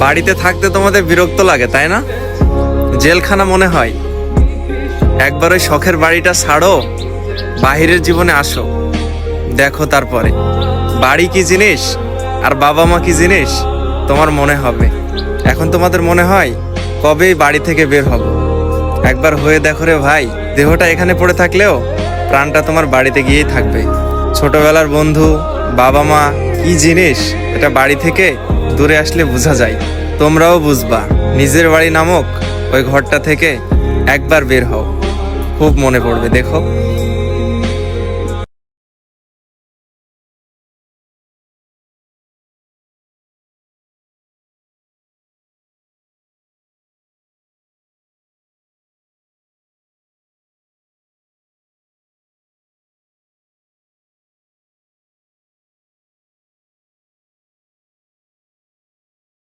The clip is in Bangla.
বাড়িতে থাকতে তোমাদের বিরক্ত লাগে তাই না? জেলখানা মনে হয়। একবার ওই শখের বাড়িটা ছাড়ো, বাহিরের জীবনে আসো, দেখো তারপরে বাড়ি কি জিনিস আর বাবা মা কি জিনিস তোমার মনে হবে। এখন তোমাদের মনে হয় কবেই বাড়ি থেকে বের হব। একবার হয়ে দেখো রে ভাই, দেহটা এখানে পড়ে থাকলেও প্রাণটা তোমার বাড়িতে গিয়েই থাকবে। ছোটবেলার বন্ধু, বাবা মা কি জিনিস এটা বাড়ি থেকে দূরে আসলে বোঝা যায়। তোমরাও বুঝবা। নিজের বাড়ি নামক ওই ঘরটা থেকে একবার বের হও, খুব মনে পড়বে দেখো।